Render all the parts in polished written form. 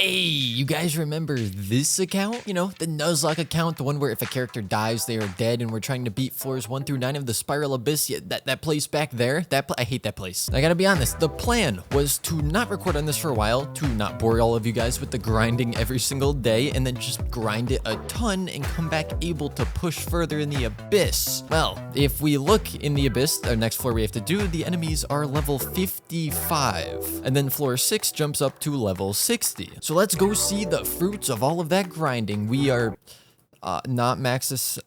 Hey, you guys remember this account? You know, the Nuzlocke account, the one where if a character dies, they are dead, and we're trying to beat floors 1 through 9 of the Spiral Abyss. Yeah, that place back there, I hate that place. I gotta be honest, the plan was to not record on this for a while, to not bore all of you guys with the grinding every single day, and then just grind it a ton and come back able to push further in the Abyss. Well, if we look in the Abyss, our next floor we have to do, the enemies are level 55, and then floor 6 jumps up to level 60. So let's go see the fruits of all of that grinding. We are not maxes.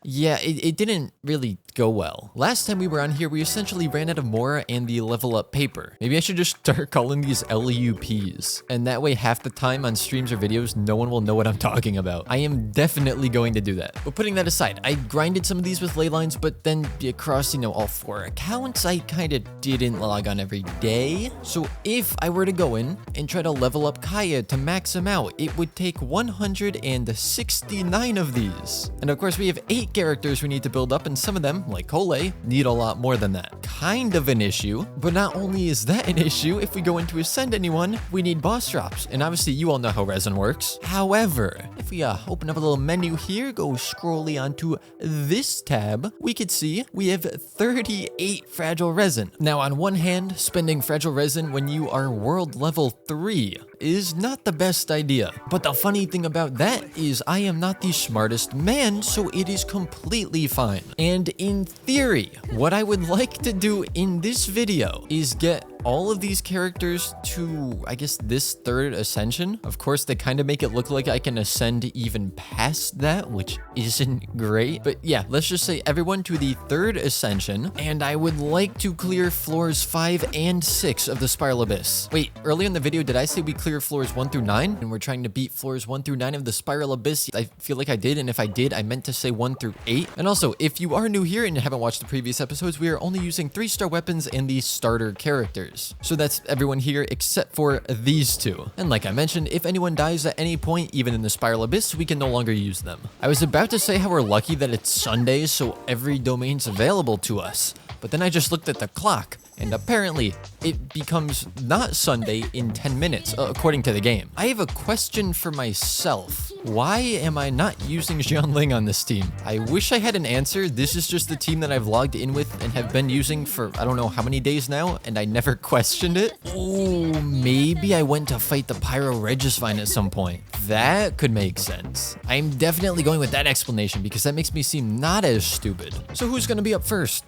Yeah, it didn't really go well. Last time we were on here, we essentially ran out of Mora and the level up paper. Maybe I should just start calling these LUPs. And that way, half the time on streams or videos, no one will know what I'm talking about. I am definitely going to do that. But putting that aside, I grinded some of these with ley lines, but then across, all 4 accounts, I kind of didn't log on every day. So if I were to go in and try to level up Kaeya to max him out, it would take 169 of these. And of course, we have 8 characters we need to build up, and some of them, like Collei, need a lot more than that. Kind of an issue, but not only is that an issue, if we go in to ascend anyone, we need boss drops, and obviously you all know how resin works. However, if we open up a little menu here, go scrolly onto this tab, we could see we have 38 fragile resin. Now on one hand, spending fragile resin when you are world level 3 is not the best idea. But the funny thing about that is I am not the smartest man, so it is completely fine. And in theory, what I would like to do in this video is get all of these characters to, I guess, this 3rd ascension. Of course, they kind of make it look like I can ascend even past that, which isn't great. But yeah, let's just say everyone to the 3rd ascension. And I would like to clear floors 5 and 6 of the Spiral Abyss. Wait, earlier in the video, did I say we clear floors 1 through 9? And we're trying to beat floors 1 through 9 of the Spiral Abyss. I feel like I did. And if I did, I meant to say 1 through 8. And also, if you are new here and haven't watched the previous episodes, we are only using 3-star weapons and the starter characters. So that's everyone here except for these 2. And like I mentioned, if anyone dies at any point, even in the Spiral Abyss, we can no longer use them. I was about to say how we're lucky that it's Sunday, so every domain's available to us. But then I just looked at the clock, and apparently it becomes not Sunday in 10 minutes, according to the game. I have a question for myself. Why am I not using Xiangling on this team? I wish I had an answer. This is just the team that I've logged in with and have been using for I don't know how many days now, and I never questioned it. Oh, maybe I went to fight the Pyro Regisvine at some point. That could make sense. I'm definitely going with that explanation because that makes me seem not as stupid. So who's gonna be up first?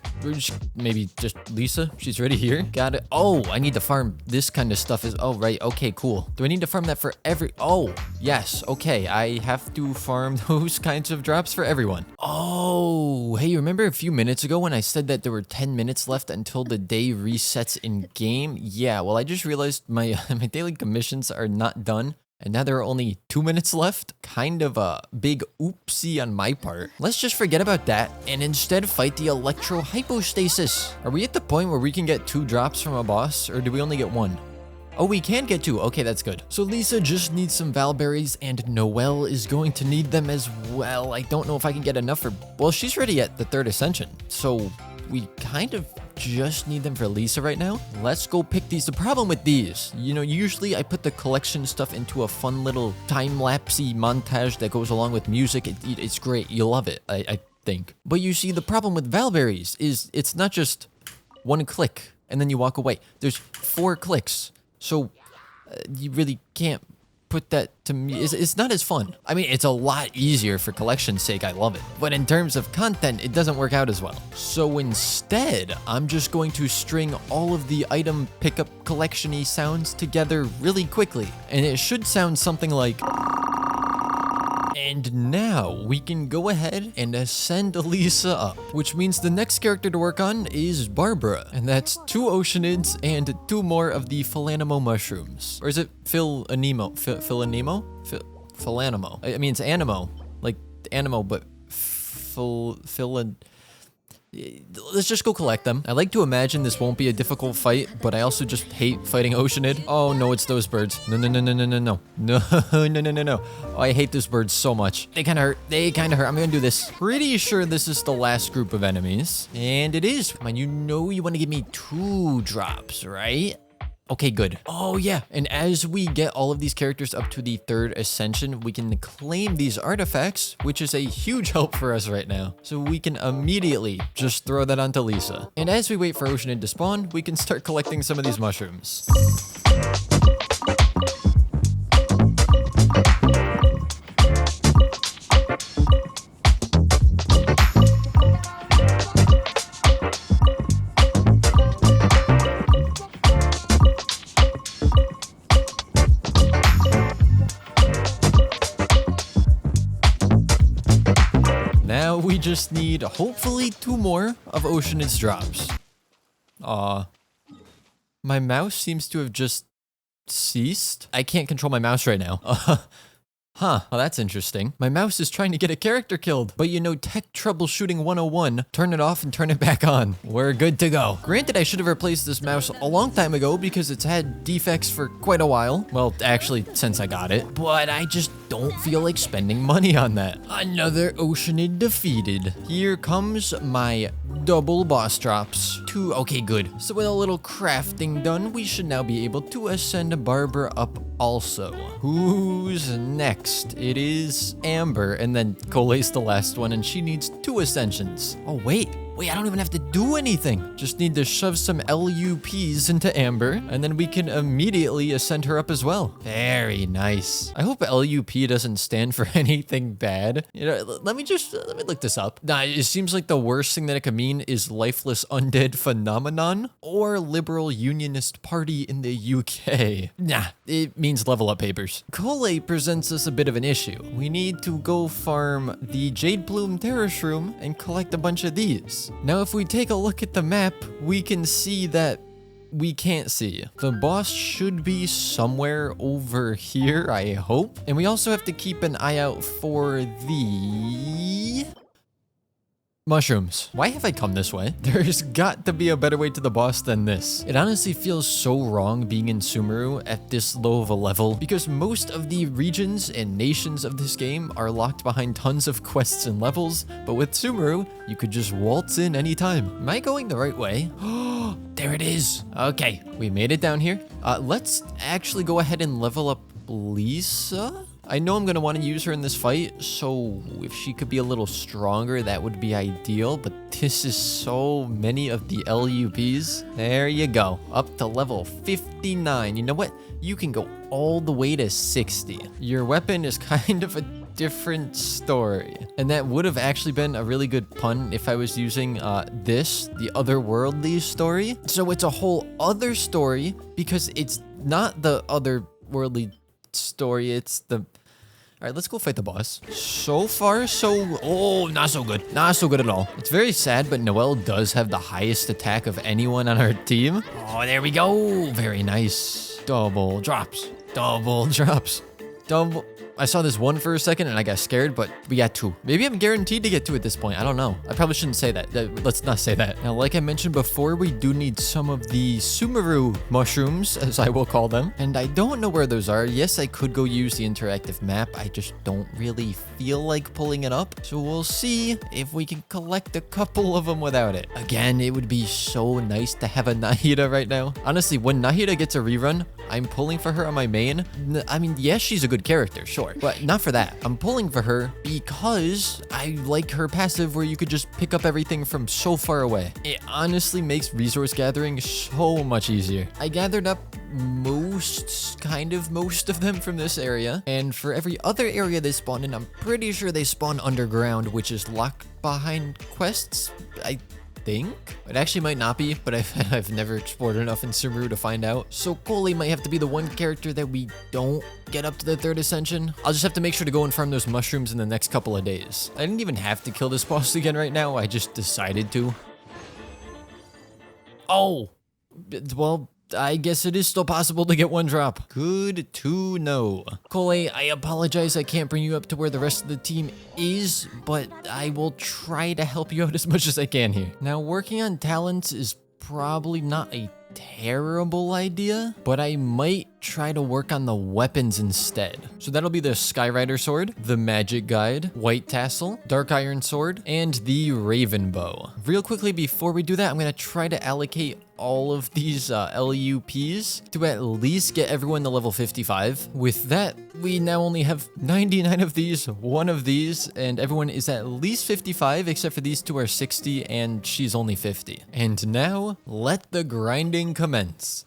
Maybe just Lisa? She's already here. Got it. Oh, I need to farm this kind of stuff. Oh, right. Okay, cool. Do I need to farm that for Oh, yes. Okay, I have to farm those kinds of drops for everyone. Oh, hey, remember a few minutes ago when I said that there were 10 minutes left until the day resets in game? Yeah, well, I just realized my daily commissions are not done. And now there are only 2 minutes left. Kind of a big oopsie on my part. Let's just forget about that and instead fight the Electro Hypostasis. Are we at the point where we can get 2 drops from a boss, or do we only get 1? Oh, we can get 2. Okay, that's good. So Lisa just needs some Valberries, and Noelle is going to need them as well. I don't know if I can get enough for... Well, she's already at the 3rd ascension, so we kind of just need them for Lisa right now. Let's go pick these. The problem with these, usually I put the collection stuff into a fun little time-lapsey montage that goes along with music. It's great. You'll love it, I think. But you see, the problem with Valberries is it's not just 1 click and then you walk away. There's 4 clicks. So you really can't put that to me. It's not as fun. I mean, it's a lot easier for collection's sake. I love it. But in terms of content, it doesn't work out as well. So instead, I'm just going to string all of the item pickup collection-y sounds together really quickly. And it should sound something like... And now we can go ahead and ascend Lisa up, which means the next character to work on is Barbara, and that's 2 Oceanids and 2 more of the Philanimo mushrooms. Or is it Philanimo? Philanimo. I mean, it's Animo, like Animo, but Let's just go collect them. I like to imagine this won't be a difficult fight, but I also just hate fighting Oceanid. Oh no, it's those birds. No. Oh, I hate those birds so much. They kind of hurt. I'm gonna do this. Pretty sure this is the last group of enemies. And it is. Come on, you know you want to give me 2 drops, right? Okay, good. Oh yeah, and as we get all of these characters up to the 3rd ascension, we can claim these artifacts, which is a huge help for us right now. So we can immediately just throw that onto Lisa. And as we wait for Oceanid to spawn, we can start collecting some of these mushrooms. Now we just need, hopefully, 2 more of Oceanid's drops. Aw. My mouse seems to have just ceased. I can't control my mouse right now. Huh, well that's interesting. My mouse is trying to get a character killed. But you know, tech troubleshooting 101, turn it off and turn it back on. We're good to go. Granted, I should have replaced this mouse a long time ago because it's had defects for quite a while. Well, actually, since I got it. But I just don't feel like spending money on that. Another Oceanid defeated. Here comes my double boss drops. 2, okay, good. So with a little crafting done, we should now be able to ascend Barbara up also. Who's next? It is Amber, and then Collei's the last one, and she needs 2 ascensions. Oh, wait, I don't even have to do anything. Just need to shove some LUPs into Amber, and then we can immediately ascend her up as well. Very nice. I hope LUP doesn't stand for anything bad. You know, let me look this up. Nah, it seems like the worst thing that it could mean is lifeless undead phenomenon or liberal unionist party in the UK. Nah, it means level up papers. Collei presents us a bit of an issue. We need to go farm the Jade Plume Terror Shroom and collect a bunch of these. Now, if we take a look at the map, we can see that we can't see. The boss should be somewhere over here, I hope. And we also have to keep an eye out for the mushrooms. Why have I come this way? There's got to be a better way to the boss than this. It honestly feels so wrong being in Sumeru at this low of a level because most of the regions and nations of this game are locked behind tons of quests and levels, but with Sumeru, you could just waltz in anytime. Am I going the right way? Oh, there it is. Okay, we made it down here. Let's actually go ahead and level up Lisa. I know I'm going to want to use her in this fight, so if she could be a little stronger, that would be ideal, but this is so many of the LUPs. There you go, up to level 59. You know what? You can go all the way to 60. Your weapon is kind of a different story. And that would have actually been a really good pun if I was using the otherworldly story. So it's a whole other story because it's not the otherworldly story, it's the... All right, let's go fight the boss. So far, oh, not so good. Not so good at all. It's very sad, but Noelle does have the highest attack of anyone on our team. Oh, there we go. Very nice. Double drops. Double drops. Double... I saw this one for a second and I got scared, but we got 2. Maybe I'm guaranteed to get 2 at this point. I don't know. I probably shouldn't say that. Let's not say that. Now, like I mentioned before, we do need some of the Sumeru mushrooms, as I will call them. And I don't know where those are. Yes, I could go use the interactive map. I just don't really feel like pulling it up. So we'll see if we can collect a couple of them without it. Again, it would be so nice to have a Nahida right now. Honestly, when Nahida gets a rerun, I'm pulling for her on my main. I mean, yes, she's a good character, sure, but not for that. I'm pulling for her because I like her passive where you could just pick up everything from so far away. It honestly makes resource gathering so much easier. I gathered up most of them from this area, and for every other area they spawn in, I'm pretty sure they spawn underground, which is locked behind quests, I think. It actually might not be, but I've never explored enough in Sumeru to find out. So Collei might have to be the one character that we don't get up to the 3rd ascension. I'll just have to make sure to go and farm those mushrooms in the next couple of days. I didn't even have to kill this boss again right now. I just decided to. Oh, well, I guess it is still possible to get 1 drop. Good to know. Collei, I apologize I can't bring you up to where the rest of the team is, but I will try to help you out as much as I can here. Now, working on talents is probably not a terrible idea, but I might try to work on the weapons instead. So that'll be the Skyrider Sword, the Magic Guide, White Tassel, Dark Iron Sword, and the Raven Bow. Real quickly before we do that, I'm going to try to allocate all of these LUPs to at least get everyone to level 55. With that, we now only have 99 of these, 1 of these, and everyone is at least 55, except for these 2 are 60, and she's only 50. And now, let the grinding commence.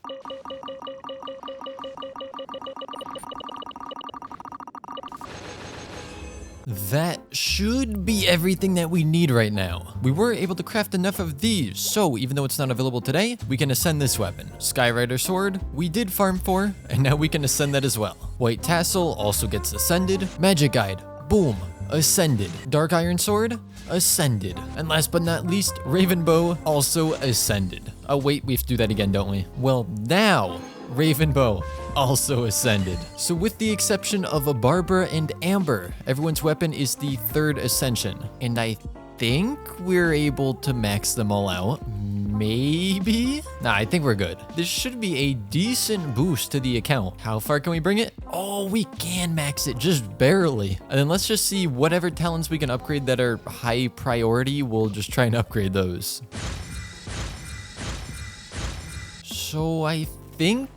That should be everything that we need right now. We were able to craft enough of these, so even though it's not available today, we can ascend this weapon. Skyrider Sword, we did farm for, and now we can ascend that as well. White Tassel also gets ascended. Magic Guide, boom, ascended. Dark Iron Sword, ascended. And last but not least, Raven Bow, also ascended. Oh wait, we have to do that again, don't we? Well, now, Raven Bow also ascended. So with the exception of a Barbara and Amber, everyone's weapon is the 3rd ascension. And I think we're able to max them all out. Maybe? Nah, I think we're good. This should be a decent boost to the account. How far can we bring it? Oh, we can max it just barely. And then let's just see whatever talents we can upgrade that are high priority. We'll just try and upgrade those. So I think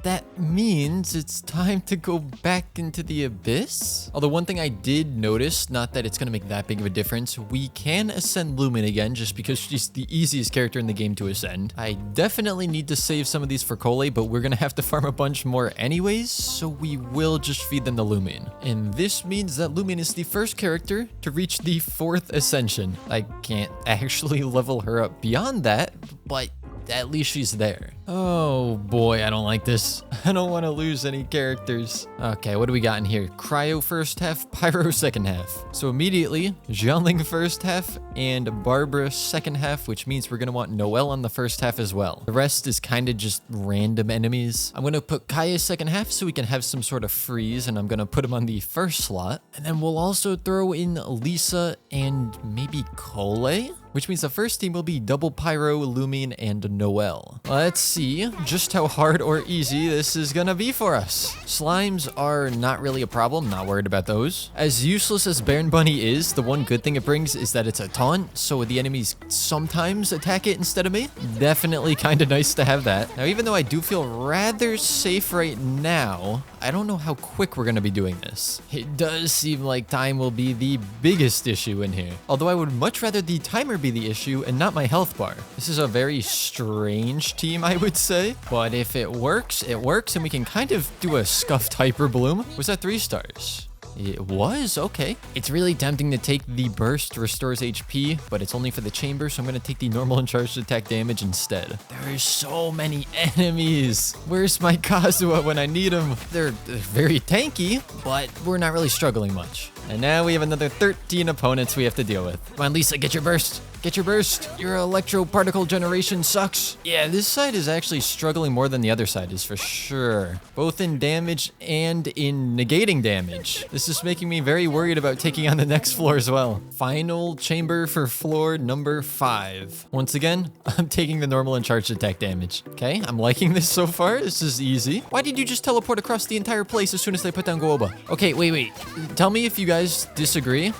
that means it's time to go back into the abyss. Although one thing I did notice, not that it's going to make that big of a difference, we can ascend Lumine again just because she's the easiest character in the game to ascend. I definitely need to save some of these for Collei, but we're going to have to farm a bunch more anyways, so we will just feed them the Lumine. And this means that Lumine is the first character to reach the 4th ascension. I can't actually level her up beyond that, but at least she's there. Oh boy, I don't like this. I don't want to lose any characters. Okay, what do we got in here? Cryo first half, Pyro second half. So immediately, Xiangling first half and Barbara second half, which means we're going to want Noelle on the first half as well. The rest is kind of just random enemies. I'm going to put Kaeya second half so we can have some sort of freeze, and I'm going to put him on the first slot. And then we'll also throw in Lisa and maybe Collei, which means the first team will be double Pyro, Lumine, and Noelle. Let's see just how hard or easy this is gonna be for us. Slimes are not really a problem, not worried about those. As useless as Baron Bunny is, the one good thing it brings is that it's a taunt, so the enemies sometimes attack it instead of me. Definitely kind of nice to have that. Now, even though I do feel rather safe right now, I don't know how quick we're gonna be doing this. It does seem like time will be the biggest issue in here. Although I would much rather the timer be the issue and not my health bar. This is a very strange team, I would say, but if it works, and we can kind of do a scuffed hyper bloom. Was that 3 stars? It was? Okay. It's really tempting to take the burst restores HP, but it's only for the chamber, so I'm going to take the normal and charged attack damage instead. There are so many enemies. Where's my Kazuha when I need him? They're very tanky, but we're not really struggling much. And now we have another 13 opponents we have to deal with. Come on, Lisa, get your burst. Get your burst. Your electro particle generation sucks. Yeah, this side is actually struggling more than the other side is for sure. Both in damage and in negating damage. This is making me very worried about taking on the next floor as well. Final chamber for floor number 5. Once again, I'm taking the normal and charged attack damage. Okay, I'm liking this so far. This is easy. Why did you just teleport across the entire place as soon as they put down Gooba? Okay, wait. Tell me if you guys disagree.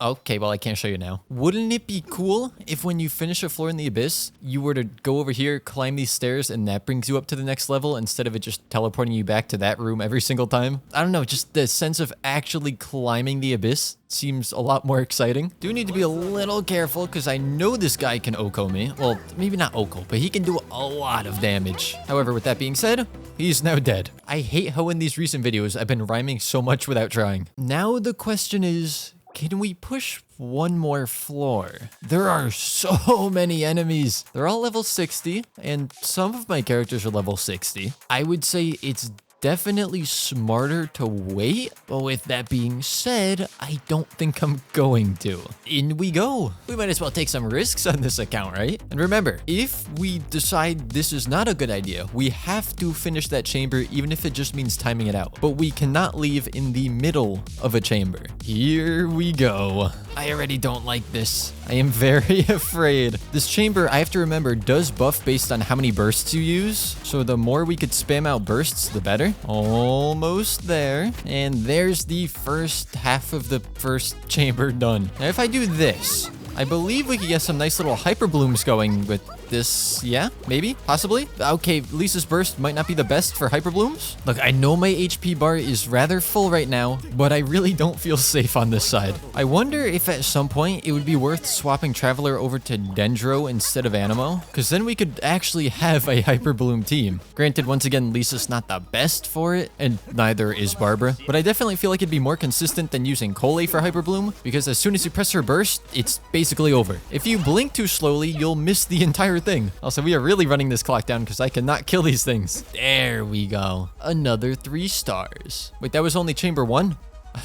Okay, well, I can't show you now. Wouldn't it be cool if when you finish a floor in the abyss, you were to go over here, climb these stairs, and that brings you up to the next level instead of it just teleporting you back to that room every single time? I don't know, just the sense of actually climbing the abyss seems a lot more exciting. Do need to be a little careful because I know this guy can Oko me. Well, maybe not Oko, but he can do a lot of damage. However, with that being said, he's now dead. I hate how in these recent videos I've been rhyming so much without trying. Now the question is, can we push one more floor? There are so many enemies. They're all level 60, and some of my characters are level 60. I would say it's definitely smarter to wait, but with that being said, I don't think I'm going to. In we go. We might as well take some risks on this account, right? And remember, if we decide this is not a good idea, we have to finish that chamber even if it just means timing it out. But we cannot leave in the middle of a chamber. Here we go. I already don't like this. I am very afraid. This chamber, I have to remember, does buff based on how many bursts you use. So the more we could spam out bursts, the better. Almost there. And there's the first half of the first chamber done. Now, if I do this, I believe we could get some nice little hyper blooms going with this, yeah, maybe, possibly. Okay, Lisa's Burst might not be the best for Hyper Blooms. Look, I know my HP bar is rather full right now, but I really don't feel safe on this side. I wonder if at some point it would be worth swapping Traveler over to Dendro instead of Anemo, because then we could actually have a Hyper Bloom team. Granted, once again, Lisa's not the best for it, and neither is Barbara, but I definitely feel like it'd be more consistent than using Collei for Hyper Bloom, because as soon as you press her burst, it's basically over. If you blink too slowly, you'll miss the entire thing. Also, we are really running this clock down because I cannot kill these things. There we go. Another 3 stars. Wait, that was only chamber 1?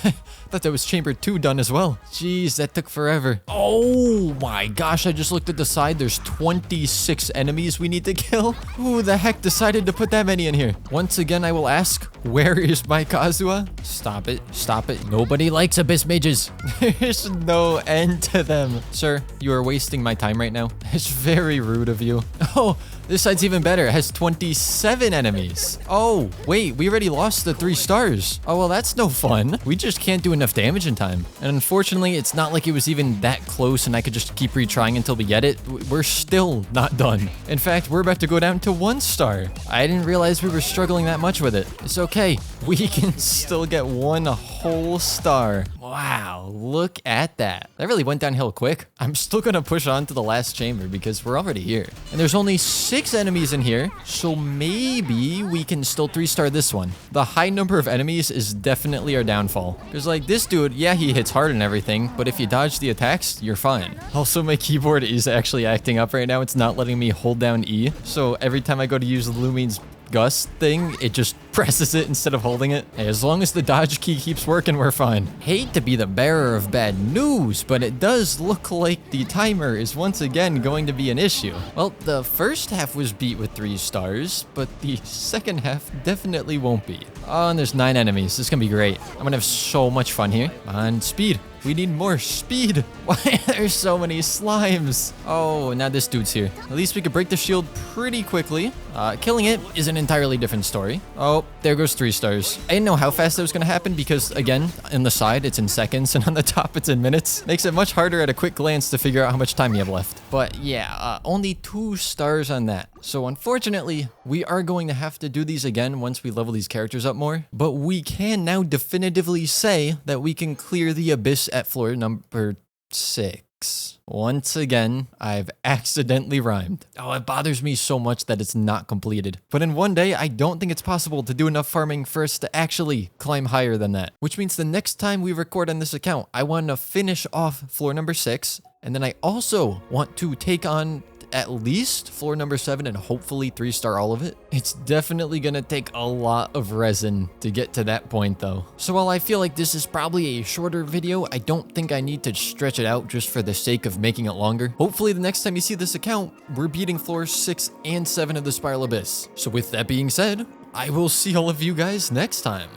I thought that was chamber 2 done as well. Jeez, that took forever. Oh my gosh, I just looked at the side. There's 26 enemies we need to kill. Who the heck decided to put that many in here? Once again, I will ask, where is my Kazuha? Stop it. Stop it. Nobody likes Abyss Mages. There's no end to them. Sir, you are wasting my time right now. It's very rude of you. Oh, this side's even better. It has 27 enemies. Oh, wait, we already lost the 3 stars. Oh, well, that's no fun. We just can't do enough damage in time. And unfortunately, it's not like it was even that close and I could just keep retrying until we get it. We're still not done. In fact, we're about to go down to 1 star. I didn't realize we were struggling that much with it. It's okay. We can still get 1 whole star. Wow, look at that. That really went downhill quick. I'm still gonna push on to the last chamber because we're already here. And there's only 6 enemies in here, so maybe we can still 3-star this one. The high number of enemies is definitely our downfall. Because like this dude, yeah, he hits hard and everything, but if you dodge the attacks, you're fine. Also, my keyboard is actually acting up right now. It's not letting me hold down E. So every time I go to use Lumine's gust thing, it just presses it instead of holding it. Hey, as long as the dodge key keeps working, we're fine. Hate to be the bearer of bad news, but it does look like the timer is once again going to be an issue. Well, the first half was beat with 3 stars, but the second half definitely won't be. Oh, and there's 9 enemies. This is gonna be great. I'm gonna have so much fun here. On speed. We need more speed. Why there's so many slimes? Oh, now this dude's here. At least we could break the shield pretty quickly. Killing it is an entirely different story. Oh, there goes 3 stars. I didn't know how fast that was gonna happen because, again, in the side, it's in seconds, and on the top, it's in minutes. Makes it much harder at a quick glance to figure out how much time you have left. But yeah, only 2 stars on that. So unfortunately, we are going to have to do these again once we level these characters up more. But we can now definitively say that we can clear the Abyss at floor number 6. Once again, I've accidentally rhymed. Oh, it bothers me so much that it's not completed. But in one day, I don't think it's possible to do enough farming for us to actually climb higher than that. Which means the next time we record on this account, I want to finish off floor number 6. And then I also want to take on at least floor number 7 and hopefully 3-star all of it. It's definitely gonna take a lot of resin to get to that point though. So while I feel like this is probably a shorter video, I don't think I need to stretch it out just for the sake of making it longer. Hopefully the next time you see this account, we're beating floors 6 and 7 of the Spiral Abyss. So with that being said, I will see all of you guys next time.